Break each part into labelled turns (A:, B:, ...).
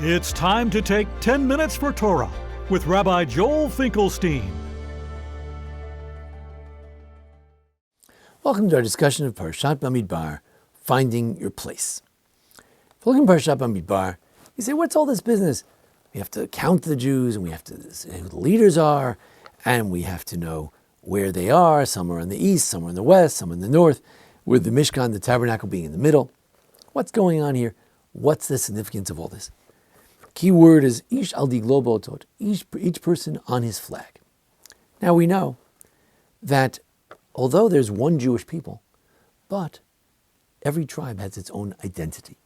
A: It's time to take 10 minutes for Torah with Rabbi Joel Finkelstein.
B: Welcome to our discussion of Parashat Bemidbar, Finding Your Place. If we're looking at Parashat Bemidbar, you say, what's all this business? We have to count the Jews, and we have to say who the leaders are, and we have to know where they are. Some are in the east, some are in the west, some in the north, with the Mishkan, the tabernacle, being in the middle. What's going on here? What's the significance of all this? Key word is ish al diglo ba'otot, each person on his flag. Now we know that although there's one Jewish people, but every tribe has its own identity.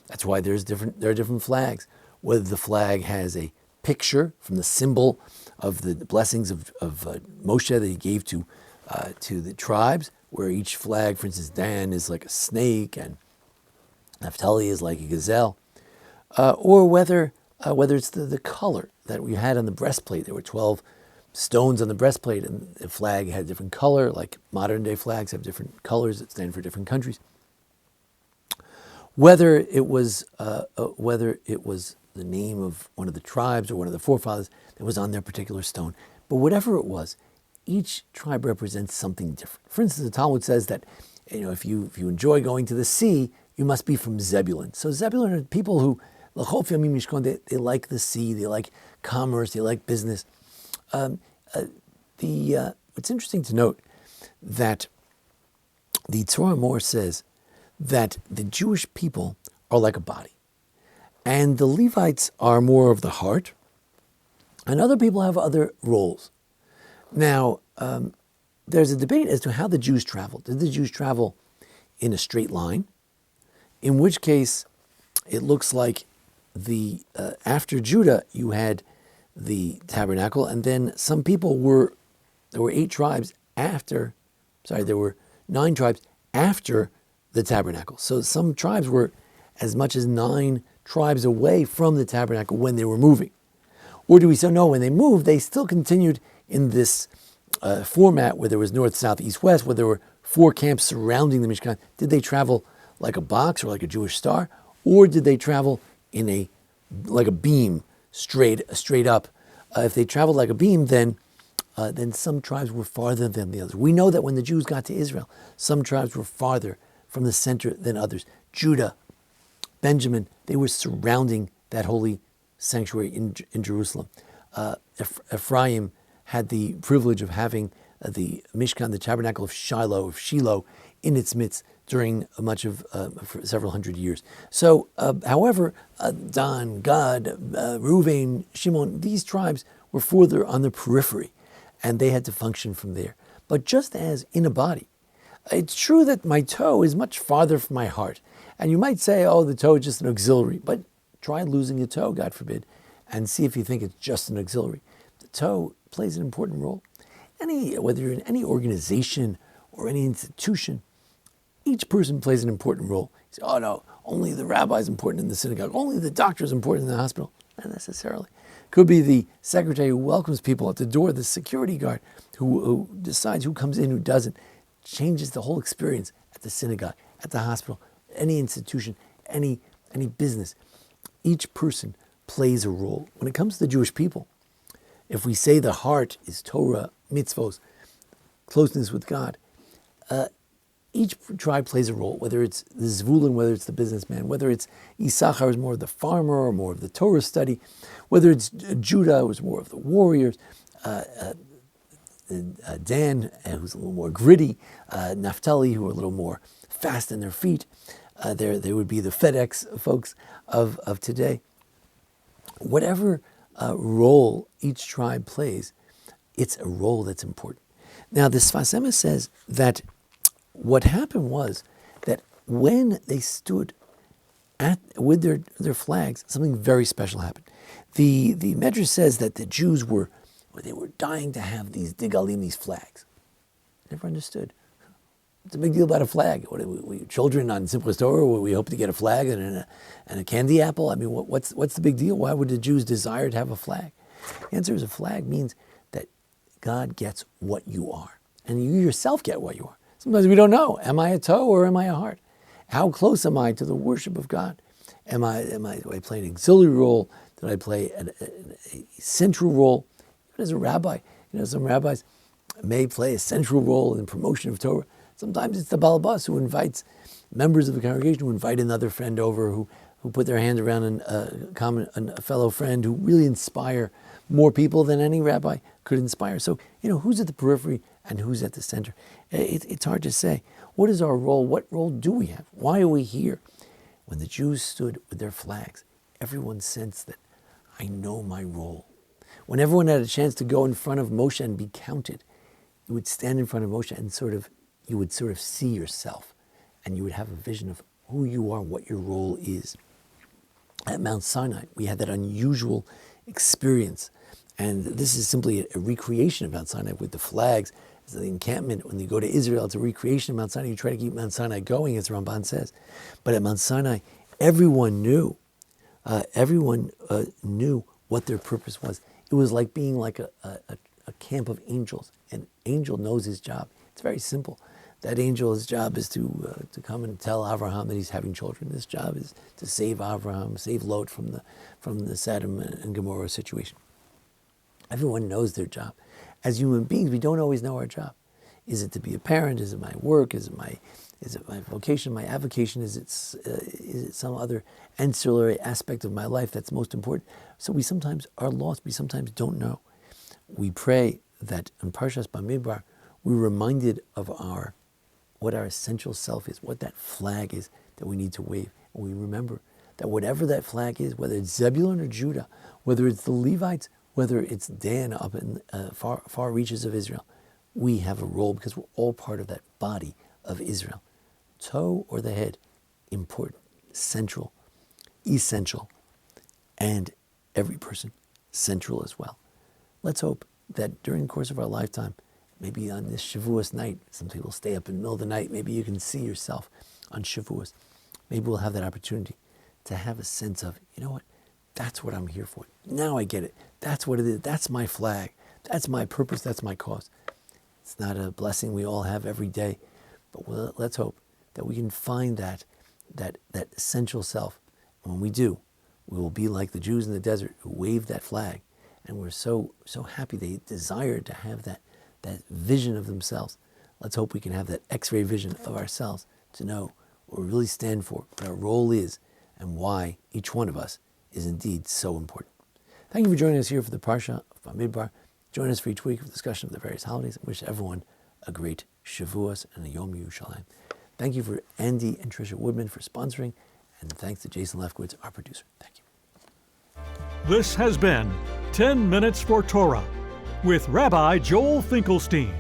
B: That's why there are different flags. Whether the flag has a picture from the symbol of the blessings of Moshe that he gave to the tribes, where each flag, for instance, Dan is like a snake and Naphtali is like a gazelle, or whether it's the color that we had on the breastplate. There were 12 stones on the breastplate, and the flag had a different color, like modern day flags have different colors that stand for different countries. Whether it was the name of one of the tribes or one of the forefathers that was on their particular stone, but whatever it was, each tribe represents something different. For instance, the Talmud says that if you enjoy going to the sea, you must be from Zebulun. So Zebulun are people who they like the sea, they like commerce, they like business. It's interesting to note that the Torah more says that the Jewish people are like a body, and the Levites are more of the heart, and other people have other roles. Now, there's a debate as to how the Jews traveled. Did the Jews travel in a straight line? In which case, it looks like after Judah, you had the tabernacle, and then some people there were 9 tribes after the tabernacle. So some tribes were as much as 9 tribes away from the tabernacle when they were moving. Or do we say, no, when they moved, they still continued in this format where there was north, south, east, west, where there were 4 camps surrounding the Mishkan. Did they travel like a box or like a Jewish star? Or did they travel like a beam, straight up? If they traveled like a beam, then some tribes were farther than the others. We know that when the Jews got to Israel, some tribes were farther from the center than others. Judah, Benjamin, they were surrounding that holy sanctuary in Jerusalem. Ephraim had the privilege of having the Mishkan, the tabernacle of Shiloh, in its midst during much of for several hundred years. So, however, Dan, Gad, Reuven, Shimon, these tribes were further on the periphery, and they had to function from there. But just as in a body, it's true that my toe is much farther from my heart. And you might say, oh, the toe is just an auxiliary, but try losing a toe, God forbid, and see if you think it's just an auxiliary. The toe plays an important role. Whether you're in any organization or any institution, each person plays an important role. You say, oh no, only the rabbi is important in the synagogue, only the doctor is important in the hospital. Not necessarily. Could be the secretary who welcomes people at the door, the security guard who decides who comes in, who doesn't. Changes the whole experience at the synagogue, at the hospital, any institution, any business. Each person plays a role. When it comes to the Jewish people, if we say the heart is Torah, mitzvos, closeness with God, each tribe plays a role, whether it's the Zvulun, whether it's the businessman, whether it's Issachar is more of the farmer or more of the Torah study, whether it's Judah was more of the warriors, Dan, who's a little more gritty, Naphtali, who are a little more fast in their feet. There would be the FedEx folks of today. Whatever role each tribe plays, it's a role that's important. Now, the Sfas Emes says that what happened was that when they stood with their flags, something very special happened. The Medrash says that the Jews were dying to have these digalim, these flags. Never understood. What's the big deal about a flag? What are we children on Simchas Torah? We hope to get a flag and a candy apple. I mean, what's the big deal? Why would the Jews desire to have a flag? The answer is a flag means that God gets what you are, and you yourself get what you are. Sometimes we don't know. Am I a toe or am I a heart? How close am I to the worship of God? Do I play an auxiliary role? Did I play a central role? Even as a rabbi, some rabbis may play a central role in the promotion of Torah. Sometimes it's the balabas who invites members of the congregation, who invite another friend over, who put their hand around a fellow friend, who really inspire more people than any rabbi could inspire. So, who's at the periphery and who's at the center? It's hard to say. What is our role? What role do we have? Why are we here? When the Jews stood with their flags, everyone sensed that I know my role. When everyone had a chance to go in front of Moshe and be counted, you would stand in front of Moshe and you would see yourself, and you would have a vision of who you are, what your role is. At Mount Sinai, we had that unusual experience, and this is simply a recreation of Mount Sinai with the flags. It's the encampment. When you go to Israel, it's a recreation of Mount Sinai. You try to keep Mount Sinai going, as Ramban says. But at Mount Sinai, everyone knew what their purpose was. It was like being like a camp of angels. An angel knows his job. It's very simple. That angel's job is to come and tell Abraham that he's having children. This job is to save Abraham, save Lot from the Sodom and Gomorrah situation. Everyone knows their job. As human beings, we don't always know our job. Is it to be a parent? Is it my work? Is it my vocation, my avocation? Is it some other ancillary aspect of my life that's most important? So we sometimes are lost. We sometimes don't know. We pray that in Parshas Bemidbar, we're reminded of what our essential self is, what that flag is that we need to wave. And we remember that whatever that flag is, whether it's Zebulun or Judah, whether it's the Levites, whether it's Dan up in far reaches of Israel, we have a role because we're all part of that body of Israel. Toe or the head, important, central, essential, and every person central as well. Let's hope that during the course of our lifetime, maybe on this Shavuos night, some people stay up in the middle of the night, maybe you can see yourself on Shavuos. Maybe we'll have that opportunity to have a sense of, you know what, that's what I'm here for. Now I get it. That's what it is. That's my flag. That's my purpose. That's my cause. It's not a blessing we all have every day, but let's hope that we can find that essential self. And when we do, we will be like the Jews in the desert who waved that flag, and we're so happy they desired to have that vision of themselves. Let's hope we can have that X-ray vision of ourselves to know what we really stand for, what our role is, and why each one of us is indeed so important. Thank you for joining us here for the Parsha of Bemidbar. Join us for each week for discussion of the various holidays. I wish everyone a great Shavuos and a Yom Yerushalayim. Thank you for Andy and Tricia Woodman for sponsoring, and thanks to Jason Lefkowitz, our producer. Thank you.
A: This has been 10 Minutes for Torah with Rabbi Joel Finkelstein.